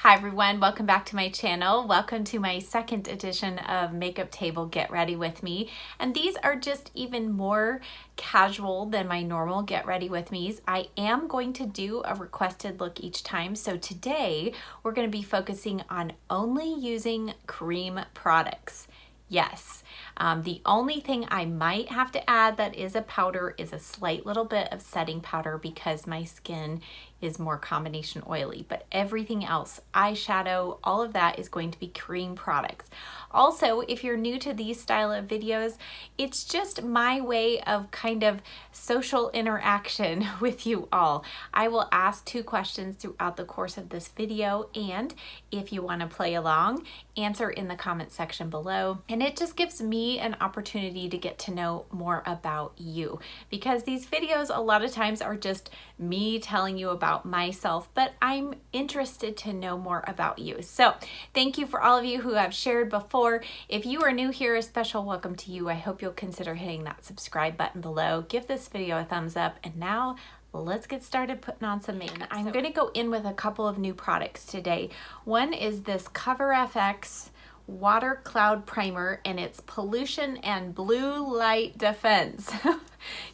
Hi everyone, welcome back to my channel. Welcome to my second edition of Makeup Table Get Ready With Me. And these are just even more casual than my normal Get Ready With Me's. I am going to do a requested look each time. So today we're going to be focusing on only using cream products. Yes, the only thing I might have to add that is a powder is a slight little bit of setting powder because my skin is more combination oily, but everything else, eyeshadow, all of that is going to be cream products. Also, if you're new to these style of videos, it's just my way of kind of social interaction with you all. I will ask 2 questions throughout the course of this video, and if you want to play along, answer in the comment section below. And it just gives me an opportunity to get to know more about you, because these videos a lot of times are just me telling you about myself, but I'm interested to know more about you. So thank you for all of you who have shared before. If you are new here, a special welcome to you. I hope you'll consider hitting that subscribe button below. Give this video a thumbs up, and now let's get started putting on some makeup. I'm going to go in with a couple of new products today. One is this Cover FX Water Cloud Primer, and it's pollution and blue light defense.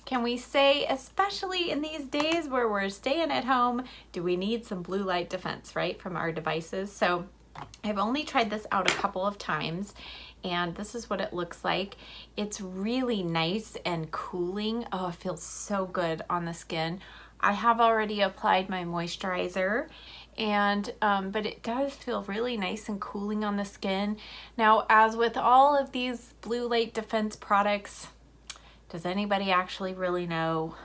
Can we say, especially in these days where we're staying at home, do we need some blue light defense, right, from our devices? So I've only tried this out a couple of times, and this is what it looks like. It's really nice and cooling. Oh, it feels so good on the skin. I have already applied my moisturizer, and but it does feel really nice and cooling on the skin. Now, as with all of these blue light defense products, does anybody actually really know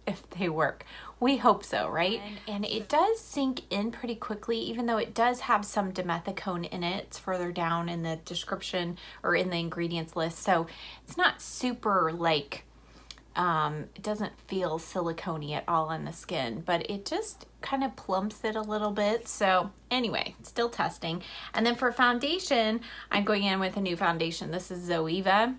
if they work? We hope so, right? And it does sink in pretty quickly, even though it does have some dimethicone in it. It's further down in the description or in the ingredients list, so it's not super like it doesn't feel silicone-y at all on the skin, but it just kind of plumps it a little bit. So anyway, still testing. And then for foundation, I'm going in with a new foundation. This is Zoya.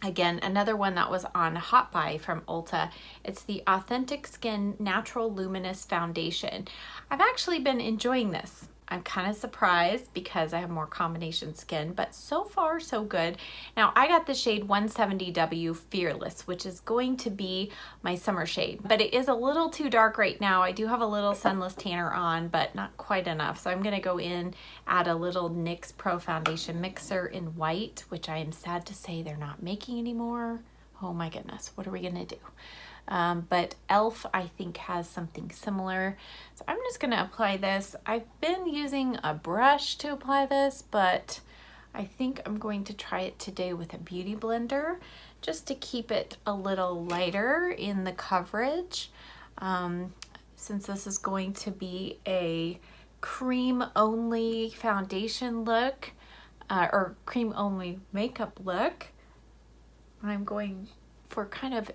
Again, another one that was on Hot Buy from Ulta. It's the Authentic Skin Natural Luminous Foundation. I've actually been enjoying this. I'm kind of surprised because I have more combination skin, but so far so good. Now I got the shade 170W Fearless, which is going to be my summer shade, but it is a little too dark right now. I do have a little sunless tanner on, but not quite enough. So I'm gonna go in, add a little NYX Pro Foundation Mixer in white, which I am sad to say they're not making anymore. Oh my goodness, what are we gonna do? But e.l.f. I think has something similar. So I'm just going to apply this. I've been using a brush to apply this, but I think I'm going to try it today with a beauty blender just to keep it a little lighter in the coverage. Since this is going to be a cream only foundation look, or cream only makeup look, I'm going for kind of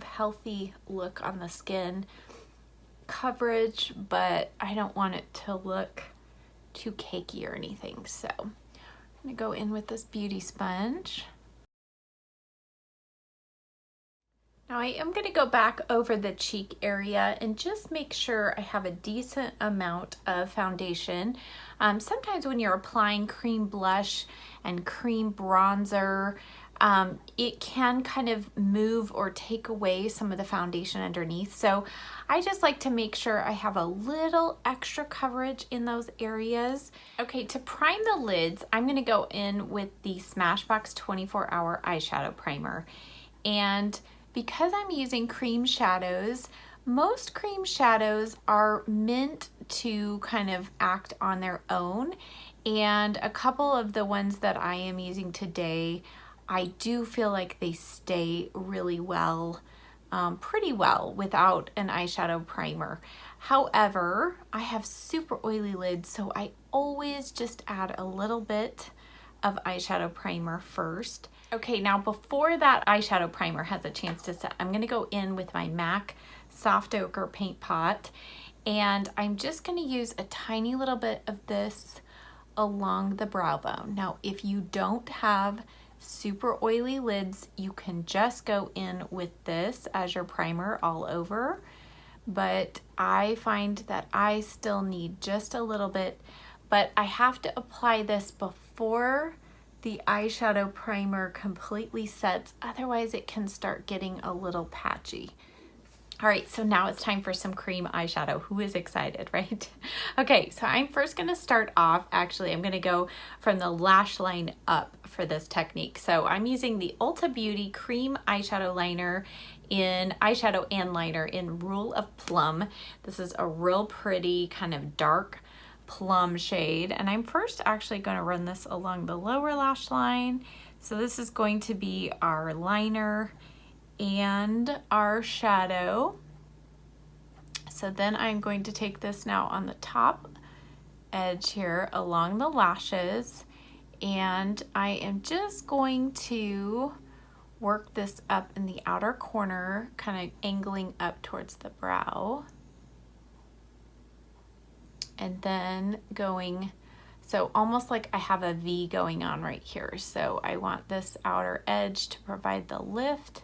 healthy look on the skin, coverage, but I don't want it to look too cakey or anything. So I'm gonna go in with this beauty sponge. Now I am gonna go back over the cheek area and just make sure I have a decent amount of foundation. Sometimes when you're applying cream blush and cream bronzer, it can kind of move or take away some of the foundation underneath. So I just like to make sure I have a little extra coverage in those areas. Okay, to prime the lids, I'm gonna go in with the Smashbox 24-Hour Eyeshadow Primer. And because I'm using cream shadows, most cream shadows are meant to kind of act on their own. And a couple of the ones that I am using today, I do feel like they stay really well, pretty well without an eyeshadow primer. However, I have super oily lids, so I always just add a little bit of eyeshadow primer first. Okay, now before that eyeshadow primer has a chance to set, I'm gonna go in with my MAC Soft Ochre Paint Pot, and I'm just gonna use a tiny little bit of this along the brow bone. Now, if you don't have super oily lids, you can just go in with this as your primer all over, but I find that I still need just a little bit, but I have to apply this before the eyeshadow primer completely sets, otherwise it can start getting a little patchy. All right, so now it's time for some cream eyeshadow. Who is excited, right? Okay, so I'm first gonna start off, actually, I'm gonna go from the lash line up for this technique. So I'm using the Ulta Beauty Cream Eyeshadow Liner in eyeshadow and liner in Rule of Plum. This is a real pretty kind of dark plum shade. And I'm first actually gonna run this along the lower lash line. So this is going to be our liner and our shadow. So then I'm going to take this now on the top edge here along the lashes, and I am just going to work this up in the outer corner, kind of angling up towards the brow. And then going, so almost like I have a V going on right here. So I want this outer edge to provide the lift,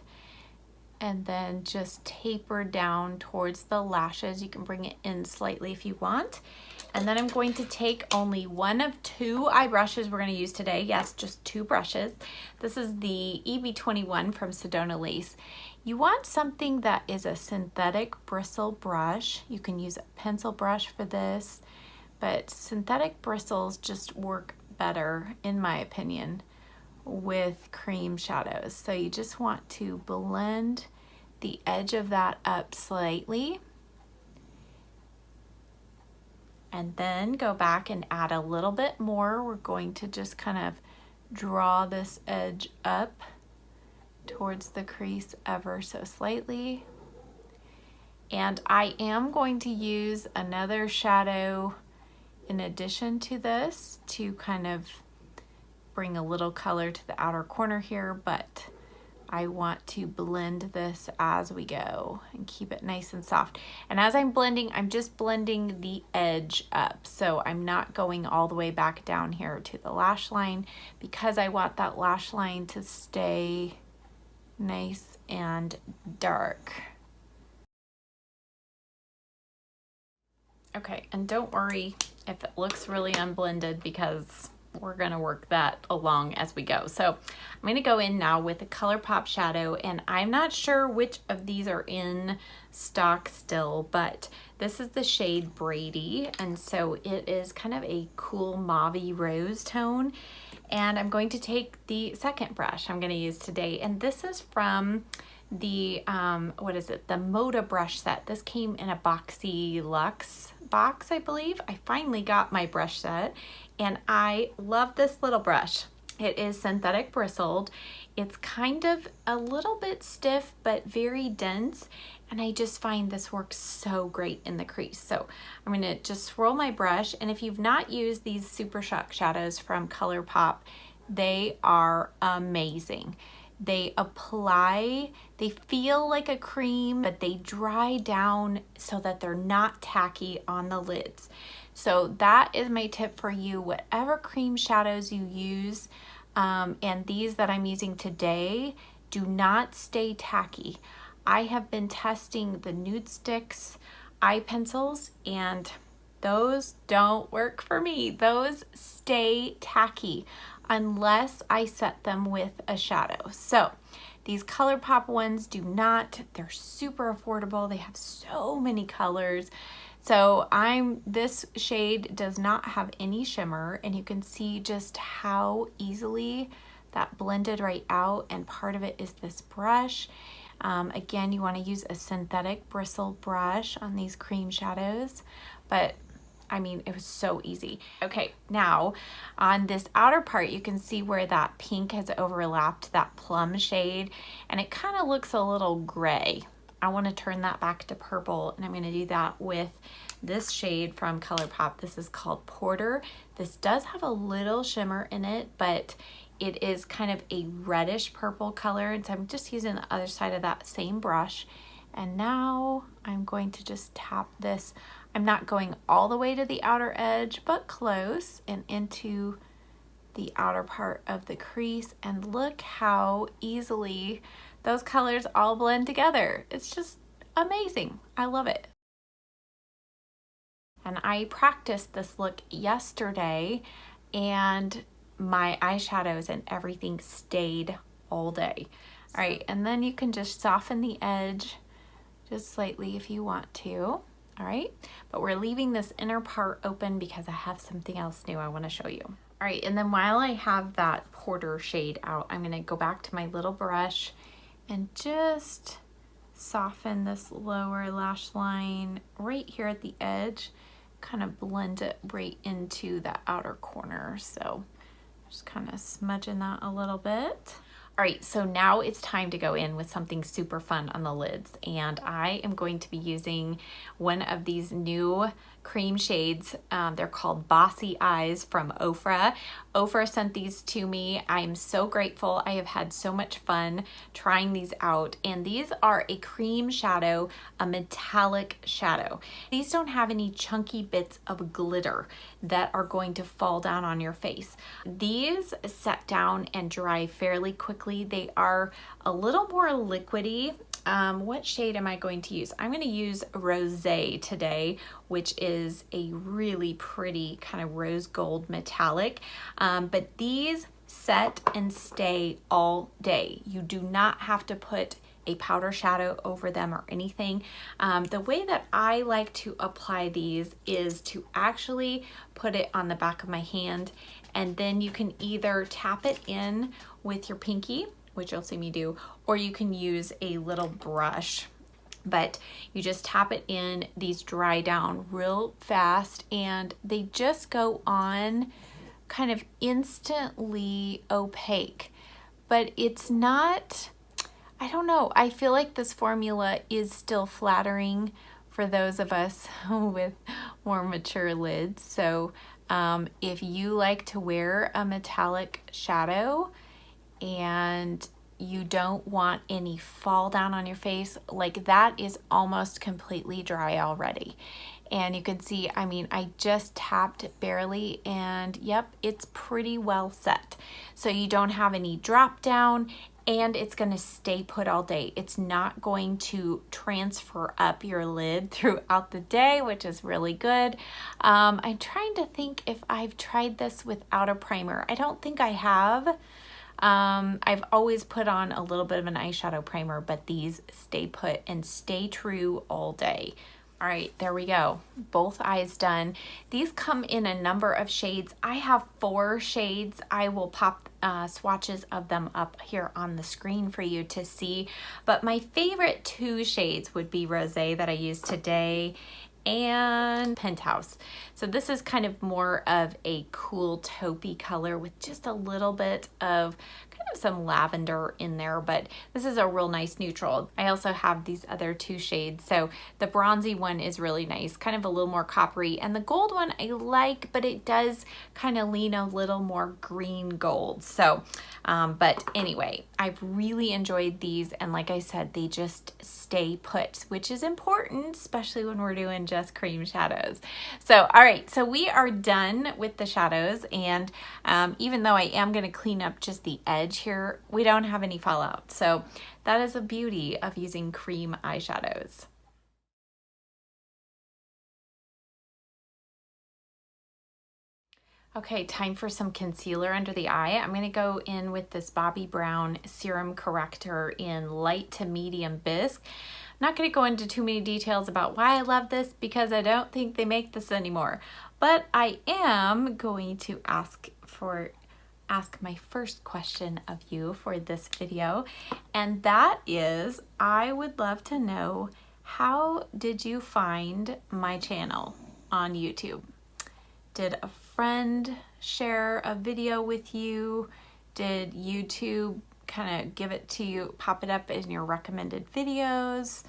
and then just taper down towards the lashes. You can bring it in slightly if you want. And then I'm going to take only one of two eye brushes we're going to use today. Yes, just two brushes. This is the EB21 from Sedona Lace. You want something that is a synthetic bristle brush. You can use a pencil brush for this, but synthetic bristles just work better, in my opinion, with cream shadows. So you just want to blend the edge of that up slightly, and then go back and add a little bit more. We're going to just kind of draw this edge up towards the crease ever so slightly. And I am going to use another shadow in addition to this to kind of bring a little color to the outer corner here, but I want to blend this as we go and keep it nice and soft. And as I'm blending, I'm just blending the edge up. So I'm not going all the way back down here to the lash line, because I want that lash line to stay nice and dark. Okay, and don't worry if it looks really unblended, because we're gonna work that along as we go. So I'm gonna go in now with a ColourPop shadow, and I'm not sure which of these are in stock still, but this is the shade Brady, and so it is kind of a cool mauve-y rose tone. And I'm going to take the second brush I'm gonna use today, and this is from the, what is it? The Moda brush set. This came in a BoxyLuxe box, I believe. I finally got my brush set, and I love this little brush. It is synthetic bristled. It's kind of a little bit stiff, but very dense. And I just find this works so great in the crease. So I'm gonna just swirl my brush. And if you've not used these Super Shock shadows from ColourPop, they are amazing. They apply, they feel like a cream, but they dry down so that they're not tacky on the lids. So that is my tip for you. Whatever cream shadows you use, and these that I'm using today, do not stay tacky. I have been testing the Nude Sticks eye pencils, and those don't work for me. Those stay tacky unless I set them with a shadow. So these ColourPop ones do not. They're super affordable. They have so many colors. So this shade does not have any shimmer, and you can see just how easily that blended right out, and part of it is this brush. Again, you want to use a synthetic bristle brush on these cream shadows, but I mean, it was so easy. Okay, now on this outer part, you can see where that pink has overlapped that plum shade, and it kind of looks a little gray. I want to turn that back to purple, and I'm going to do that with this shade from ColourPop. This is called Porter. This does have a little shimmer in it, but it is kind of a reddish purple color, and so I'm just using the other side of that same brush. And now I'm going to just tap this. I'm not going all the way to the outer edge, but close and into the outer part of the crease. And look how easily those colors all blend together. It's just amazing. I love it. And I practiced this look yesterday and my eyeshadows and everything stayed all day. All right, and then you can just soften the edge just slightly if you want to. All right, but we're leaving this inner part open because I have something else new I want to show you. All right, and then while I have that Porter shade out, I'm gonna go back to my little brush and just soften this lower lash line right here at the edge, kind of blend it right into the outer corner. So just kind of smudging that a little bit. All right, so now it's time to go in with something super fun on the lids, and I am going to be using one of these new cream shades. They're called Bossy Eyes from OFRA. OFRA sent these to me. I'm so grateful. I have had so much fun trying these out, and these are a cream shadow, a metallic shadow. These don't have any chunky bits of glitter that are going to fall down on your face. These set down and dry fairly quickly. They are a little more liquidy. What shade am I going to use? I'm going to use Rozay today, which is a really pretty kind of rose gold metallic. But these set and stay all day. You do not have to put a powder shadow over them or anything. The way that I like to apply these is to actually put it on the back of my hand, and then you can either tap it in with your pinky, which you'll see me do, or you can use a little brush. But you just tap it in, these dry down real fast, and they just go on kind of instantly opaque. But it's not, I don't know, I feel like this formula is still flattering for those of us with more mature lids. So if you like to wear a metallic shadow and you don't want any fall down on your face, like that is almost completely dry already. And you can see, I mean, I just tapped barely, and yep, it's pretty well set. So you don't have any drop down, and it's gonna stay put all day. It's not going to transfer up your lid throughout the day, which is really good. I'm trying to think if I've tried this without a primer. I don't think I have. I've always put on a little bit of an eyeshadow primer, but these stay put and stay true all day. All right, there we go. Both eyes done. These come in a number of shades. I have 4 shades. I will pop swatches of them up here on the screen for you to see. But my favorite 2 shades would be Rozay that I used today and Penthouse. So this is kind of more of a cool taupey color with just a little bit of kind of some lavender in there, but this is a real nice neutral. I also have these other 2 shades. So the bronzy one is really nice, kind of a little more coppery, and the gold one I like, but it does kind of lean a little more green gold. So, but anyway, I've really enjoyed these, and like I said, they just stay put, which is important, especially when we're doing just cream shadows. So, all right, so we are done with the shadows, and even though I am going to clean up just the edge here, we don't have any fallout. So that is a beauty of using cream eyeshadows. Okay, time for some concealer under the eye. I'm going to go in with this Bobbi Brown Serum Corrector in light to medium Bisque. I'm not going to go into too many details about why I love this because I don't think they make this anymore. But I am going to ask my first question of you for this video, and that is, I would love to know, how did you find my channel on YouTube? Did a friend share a video with you? Did YouTube kind of give it to you, pop it up in your recommended videos?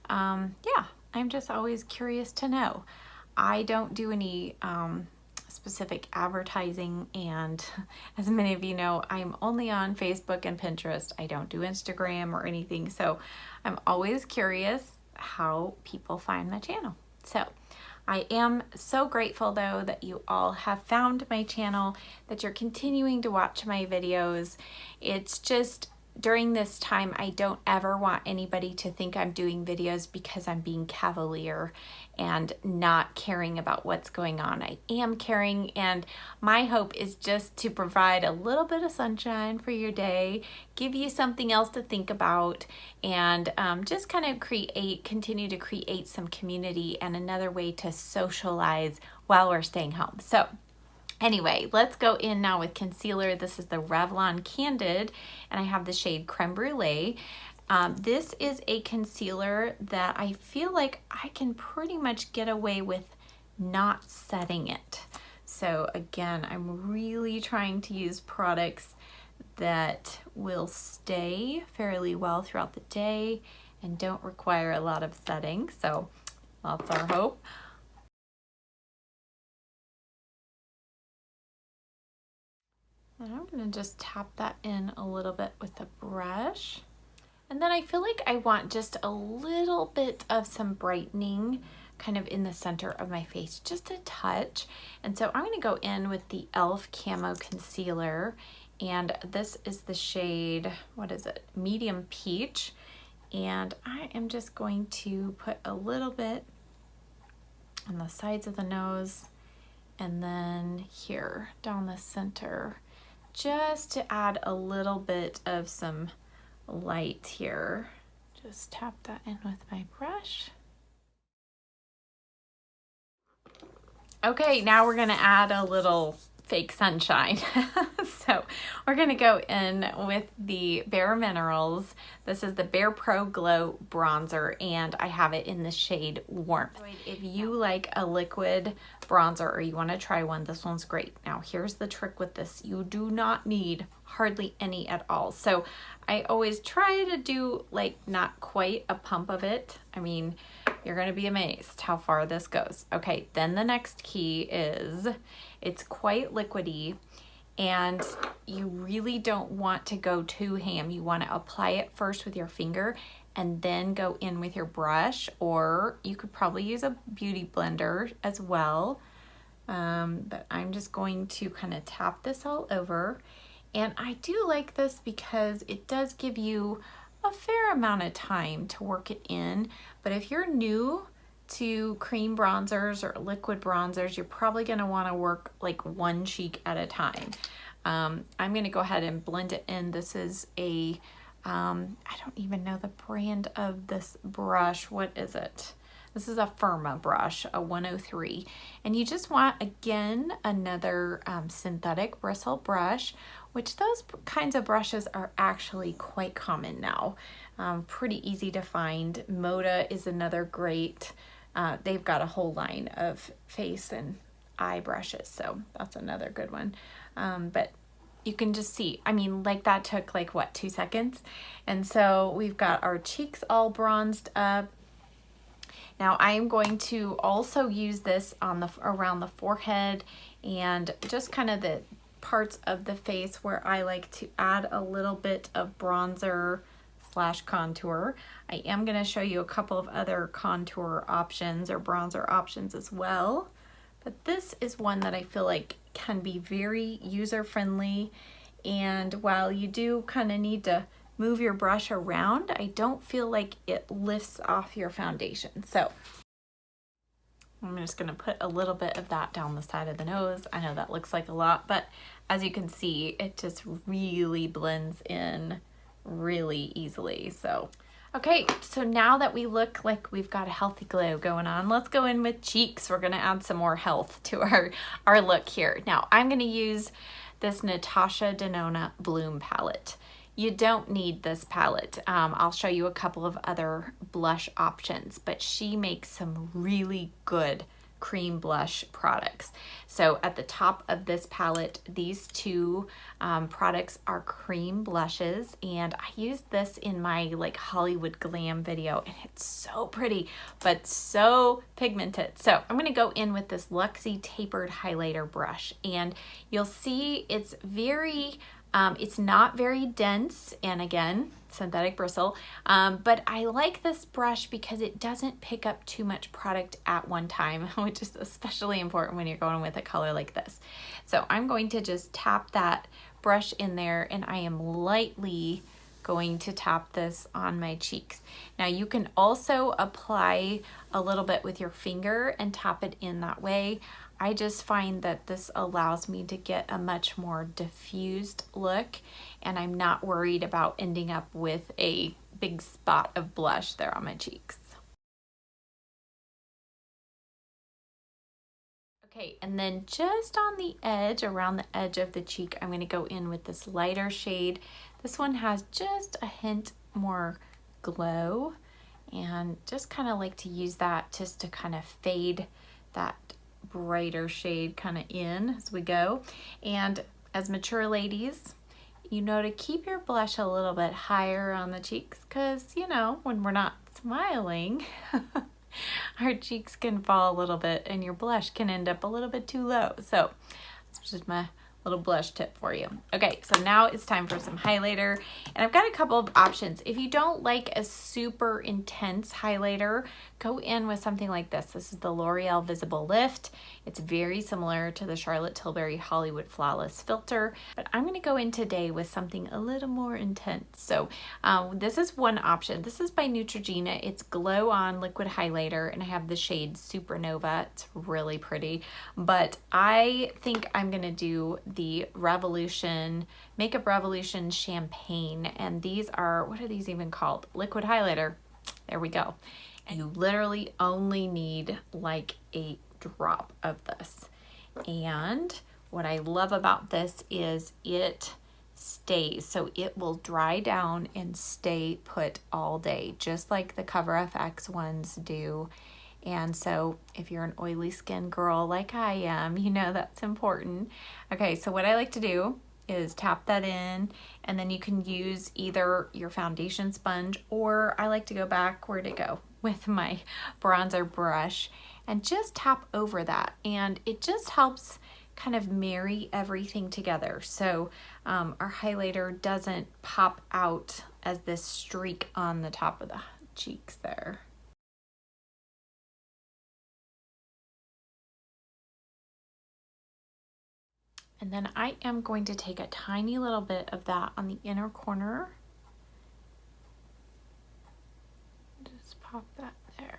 Yeah, I'm just always curious to know. I don't do any specific advertising, and as many of you know, I'm only on Facebook and Pinterest. I don't do Instagram or anything, so I'm always curious how people find my channel. So I am so grateful though that you all have found my channel, that you're continuing to watch my videos. It's just during this time, I don't ever want anybody to think I'm doing videos because I'm being cavalier and not caring about what's going on. I am caring, and my hope is just to provide a little bit of sunshine for your day, give you something else to think about, and just kind of continue to create some community and another way to socialize while we're staying home. So anyway, let's go in now with concealer. This is the Revlon Candid, and I have the shade Creme Brulee. This is a concealer that I feel like I can pretty much get away with not setting it. So again, I'm really trying to use products that will stay fairly well throughout the day and don't require a lot of setting. So that's our hope. And I'm gonna just tap that in a little bit with the brush. And then I feel like I want just a little bit of some brightening kind of in the center of my face, just a touch. And so I'm gonna go in with the e.l.f. Camo Concealer, and this is the shade, what is it? Medium Peach. And I am just going to put a little bit on the sides of the nose and then here down the center, just to add a little bit of some light here. Just tap that in with my brush. Okay, now we're gonna add a little fake sunshine. So we're gonna go in with the Bare Minerals. This is the Bare Pro Glow Bronzer, and I have it in the shade Warmth. If you like a liquid bronzer or you wanna try one, this one's great. Now here's the trick with this. You do not need hardly any at all. So I always try to do like not quite a pump of it. I mean, you're gonna be amazed how far this goes. Okay, then the next key is it's quite liquidy, and you really don't want to go too ham. You want to apply it first with your finger and then go in with your brush, or you could probably use a beauty blender as well. But I'm just going to kind of tap this all over. And I do like this because it does give you a fair amount of time to work it in. But if you're new to cream bronzers or liquid bronzers, you're probably going to want to work like one cheek at a time. I'm going to go ahead and blend it in. This is a, I don't even know the brand of this brush. What is it? This is a Firma brush, a 103. And you just want, again, another synthetic bristle brush, which those kinds of brushes are actually quite common now. Pretty easy to find. Moda is another great, they've got a whole line of face and eye brushes, so that's another good one. But you can just see, I mean, like that took like what, 2 seconds? And so we've got our cheeks all bronzed up. Now I am going to also use this on the around the forehead and just kind of the parts of the face where I like to add a little bit of bronzer / contour. I am going to show you a couple of other contour options or bronzer options as well. But this is one that I feel like can be very user-friendly, and while you do kind of need to move your brush around, I don't feel like it lifts off your foundation. So I'm just going to put a little bit of that down the side of the nose. I know that looks like a lot, but as you can see, it just really blends in really easily. So okay, so now that we look like we've got a healthy glow going on, let's go in with cheeks. We're gonna add some more health to our look here. Now, I'm gonna use this Natasha Denona Bloom palette. You don't need this palette. I'll show you a couple of other blush options, but she makes some really good cream blush products. So at the top of this palette, these two products are cream blushes, and I used this in my like Hollywood glam video, and it's so pretty but so pigmented. So I'm gonna go in with this Luxie tapered highlighter brush, and you'll see it's very it's not very dense, and again, synthetic bristle, but I like this brush because it doesn't pick up too much product at one time, which is especially important when you're going with a color like this. So I'm going to just tap that brush in there, and I am lightly going to tap this on my cheeks. Now you can also apply a little bit with your finger and tap it in that way. I just find that this allows me to get a much more diffused look, and I'm not worried about ending up with a big spot of blush there on my cheeks. Okay, and then just on the edge, around the edge of the cheek, I'm going to go in with this lighter shade. This one has just a hint more glow, and just kind of like to use that just to kind of fade that brighter shade kind of in as we go. And as mature ladies, you know to keep your blush a little bit higher on the cheeks, because you know when we're not smiling our cheeks can fall a little bit and your blush can end up a little bit too low. So it's just my little blush tip for you. Okay, so now it's time for some highlighter, and I've got a couple of options. If you don't like a super intense highlighter, go in with something like this. This is the L'Oreal Visible Lift. It's very similar to the Charlotte Tilbury Hollywood Flawless Filter, but I'm gonna go in today with something a little more intense. So this is one option. This is by Neutrogena. It's Glow On Liquid Highlighter, and I have the shade Supernova. It's really pretty, but I think I'm gonna do the Makeup Revolution Champagne, and these are, what are these even called? Liquid highlighter. There we go. And you literally only need like a drop of this. And what I love about this is it stays, so it will dry down and stay put all day, just like the Cover FX ones do. And so if you're an oily skin girl like I am, you know that's important. Okay, so what I like to do is tap that in, and then you can use either your foundation sponge, or I like to go back, where'd it go, with my bronzer brush and just tap over that. And it just helps kind of marry everything together, so our highlighter doesn't pop out as this streak on the top of the cheeks there. And then I am going to take a tiny little bit of that on the inner corner. Just pop that there.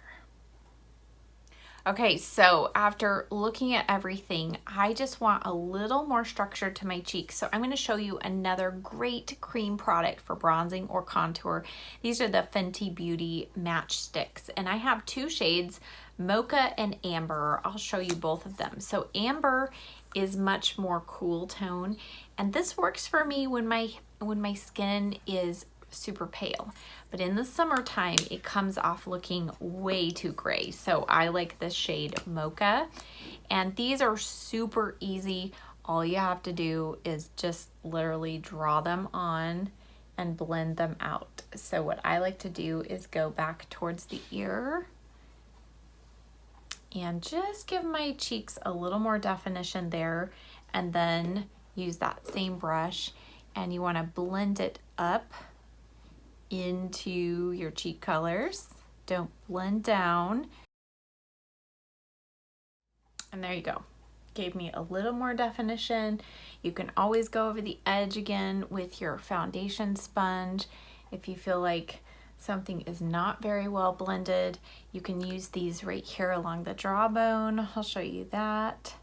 Okay, so after looking at everything, I just want a little more structure to my cheeks. So I'm going to show you another great cream product for bronzing or contour. These are the Fenty Beauty Match Sticks, and I have two shades, Mocha and Amber. I'll show you both of them. So Amber is much more cool tone, and this works for me when my skin is super pale, but in the summertime it comes off looking way too gray, so I like this shade Mocha. And these are super easy. All you have to do is just literally draw them on and blend them out. So what I like to do is go back towards the ear and just give my cheeks a little more definition there, and then use that same brush, and you want to blend it up into your cheek colors. Don't blend down. And there you go. Gave me a little more definition. You can always go over the edge again with your foundation sponge. If you feel like something is not very well blended, you can use these right here along the jawbone. I'll show you that.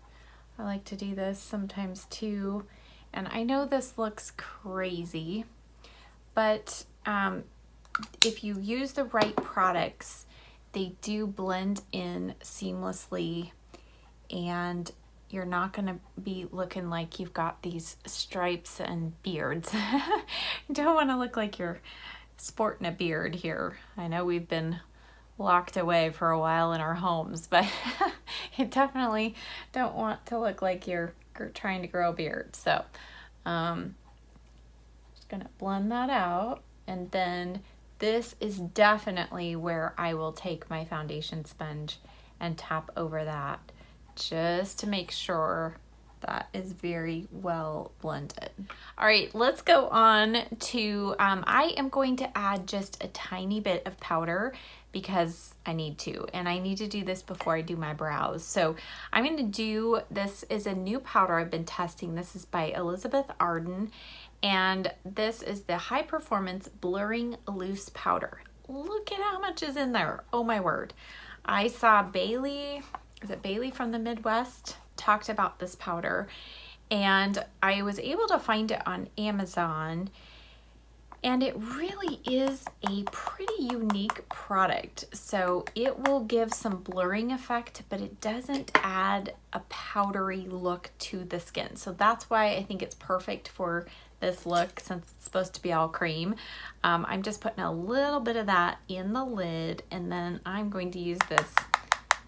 I like to do this sometimes too. And I know this looks crazy, but if you use the right products, they do blend in seamlessly, and you're not going to be looking like you've got these stripes and beards. You don't want to look like you're sporting a beard here. I know we've been locked away for a while in our homes, but you definitely don't want to look like you're trying to grow a beard. So just gonna blend that out, and then this is definitely where I will take my foundation sponge and tap over that, just to make sure That is very well blended. All right, let's go on to, I am going to add just a tiny bit of powder because I need to, and I need to do this before I do my brows. So I'm going to do, this is a new powder I've been testing. This is by Elizabeth Arden, and this is the High Performance Blurring Loose Powder. Look at how much is in there. Oh my word. I saw Bailey, is it Bailey from the Midwest, talked about this powder, and I was able to find it on Amazon, and it really is a pretty unique product. So it will give some blurring effect, but it doesn't add a powdery look to the skin. So that's why I think it's perfect for this look, since it's supposed to be all cream. I'm just putting a little bit of that in the lid, and then I'm going to use this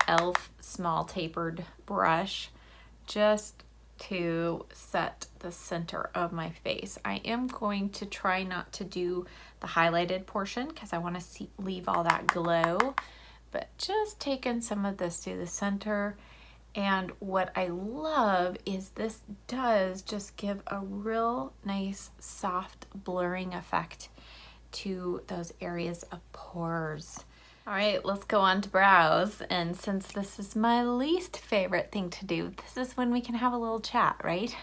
e.l.f. small tapered brush just to set the center of my face. I am going to try not to do the highlighted portion because I want to leave all that glow, but just taking some of this to the center. And what I love is this does just give a real nice soft blurring effect to those areas of pores. All right, let's go on to brows. And since this is my least favorite thing to do, this is when we can have a little chat, right?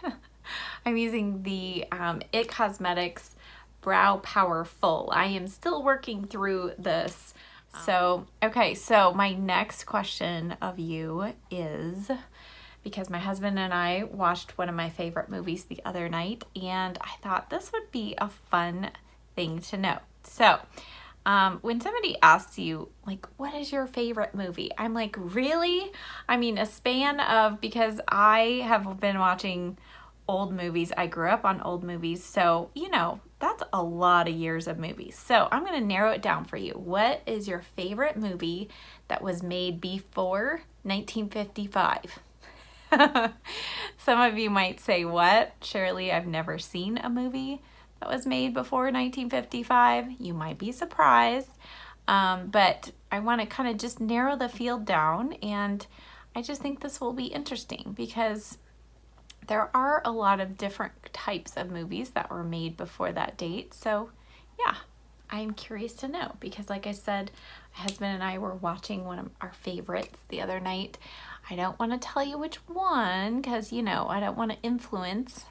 I'm using the IT Cosmetics Brow Power Full. I am still working through this. So, okay, so my next question of you is, because my husband and I watched one of my favorite movies the other night, and I thought this would be a fun thing to know. So, when somebody asks you, like, what is your favorite movie? I'm like, really? I mean, a span of, because I have been watching old movies. I grew up on old movies. So, you know, that's a lot of years of movies. So I'm going to narrow it down for you. What is your favorite movie that was made before 1955? Some of you might say, what? Shirley, I've never seen a movie that was made before 1955. You might be surprised, but I want to kind of just narrow the field down, and I just think this will be interesting because there are a lot of different types of movies that were made before that date. So yeah, I'm curious to know because, like I said, my husband and I were watching one of our favorites the other night. I don't want to tell you which one because, you know, I don't want to influence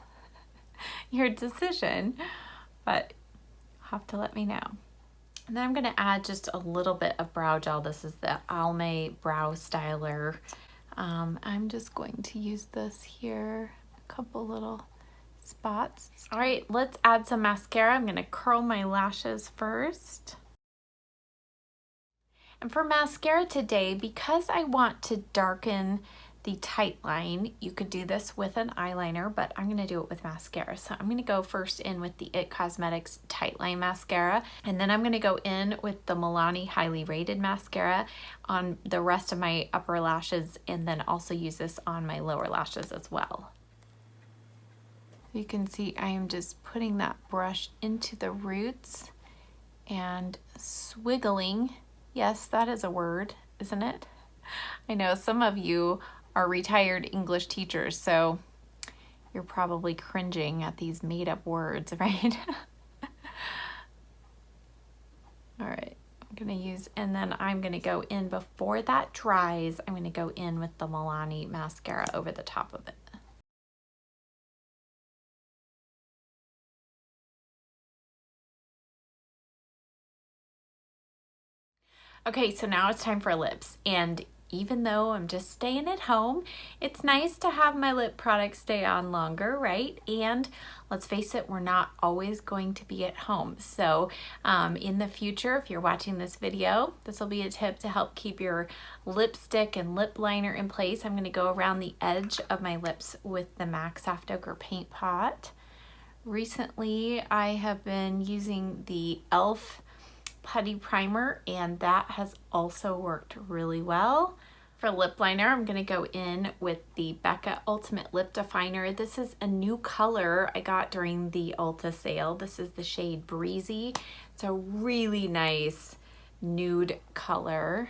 your decision, but you'll have to let me know. And then I'm going to add just a little bit of brow gel. This is the Almay Brow Styler. I'm just going to use this here, a couple little spots. All right, let's add some mascara. I'm going to curl my lashes first. And for mascara today, because I want to darken the tight line, you could do this with an eyeliner, but I'm going to do it with mascara. So I'm going to go first in with the IT Cosmetics Tight Line Mascara, and then I'm going to go in with the Milani Highly Rated Mascara on the rest of my upper lashes, and then also use this on my lower lashes as well. You can see I am just putting that brush into the roots and swiggling. Yes, that is a word, isn't it? I know some of you are retired English teachers, so you're probably cringing at these made-up words, right? All right, I'm gonna use, and then I'm gonna go in before that dries, I'm gonna go in with the Milani mascara over the top of it. Okay, so now it's time for lips, and even though I'm just staying at home, it's nice to have my lip products stay on longer, right? And let's face it, we're not always going to be at home. So in the future, if you're watching this video, this will be a tip to help keep your lipstick and lip liner in place. I'm going to go around the edge of my lips with the MAC Soft Ochre Paint Pot. Recently, I have been using the e.l.f. Putty Primer, and that has also worked really well. For lip liner, I'm going to go in with the Becca Ultimate Lip Definer. This is a new color I got during the Ulta sale. This is the shade Breezy. It's a really nice nude color.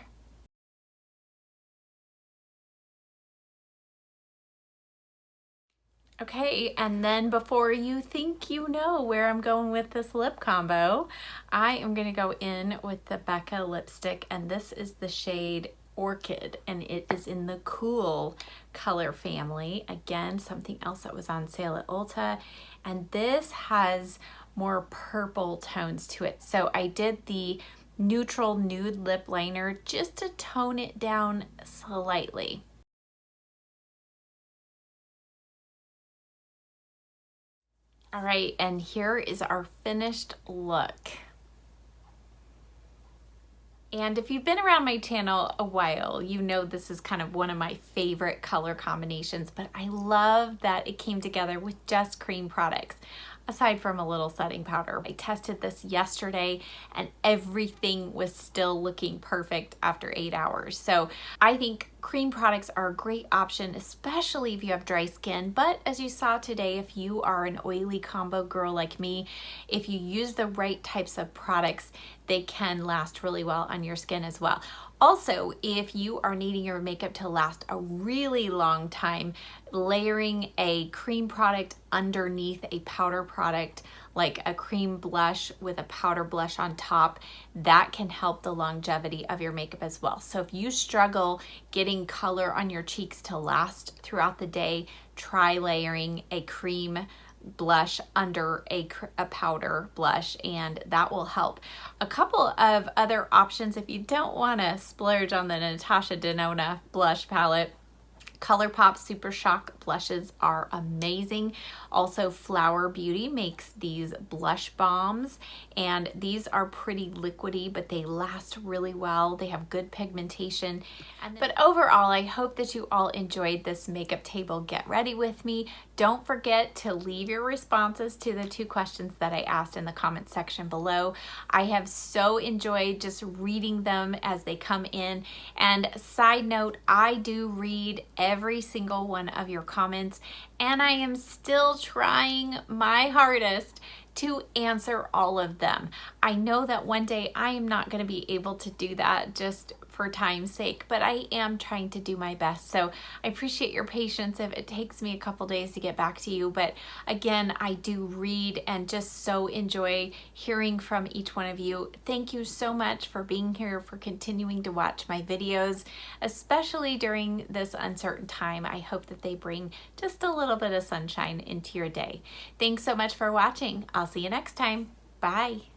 Okay, and then before you think you know where I'm going with this lip combo, I am going to go in with the Becca lipstick, and this is the shade Orchid, and it is in the Cool color family. Again, something else that was on sale at Ulta, and this has more purple tones to it. So I did the neutral nude lip liner just to tone it down slightly. All right, and here is our finished look. And if you've been around my channel a while, you know this is kind of one of my favorite color combinations, but I love that it came together with just cream products, aside from a little setting powder. I tested this yesterday and everything was still looking perfect after 8 hours. So I think cream products are a great option, especially if you have dry skin. But as you saw today, if you are an oily combo girl like me, if you use the right types of products, they can last really well on your skin as well. Also, if you are needing your makeup to last a really long time, layering a cream product underneath a powder product, like a cream blush with a powder blush on top, that can help the longevity of your makeup as well. So if you struggle getting color on your cheeks to last throughout the day, try layering a cream blush under a powder blush, and that will help. A couple of other options if you don't want to splurge on the Natasha Denona blush palette. ColourPop Super Shock blushes are amazing. Also, Flower Beauty makes these blush bombs, and these are pretty liquidy, but they last really well. They have good pigmentation. But overall, I hope that you all enjoyed this makeup table get ready with me. Don't forget to leave your responses to the 2 questions that I asked in the comment section below. I have so enjoyed just reading them as they come in. And side note, I do read every single one of your comments, and I am still trying my hardest to answer all of them. I know that one day I am not going to be able to do that just for time's sake, but I am trying to do my best. So I appreciate your patience if it takes me a couple days to get back to you. But again, I do read and just so enjoy hearing from each one of you. Thank you so much for being here, for continuing to watch my videos, especially during this uncertain time. I hope that they bring just a little bit of sunshine into your day. Thanks so much for watching. I'll see you next time. Bye.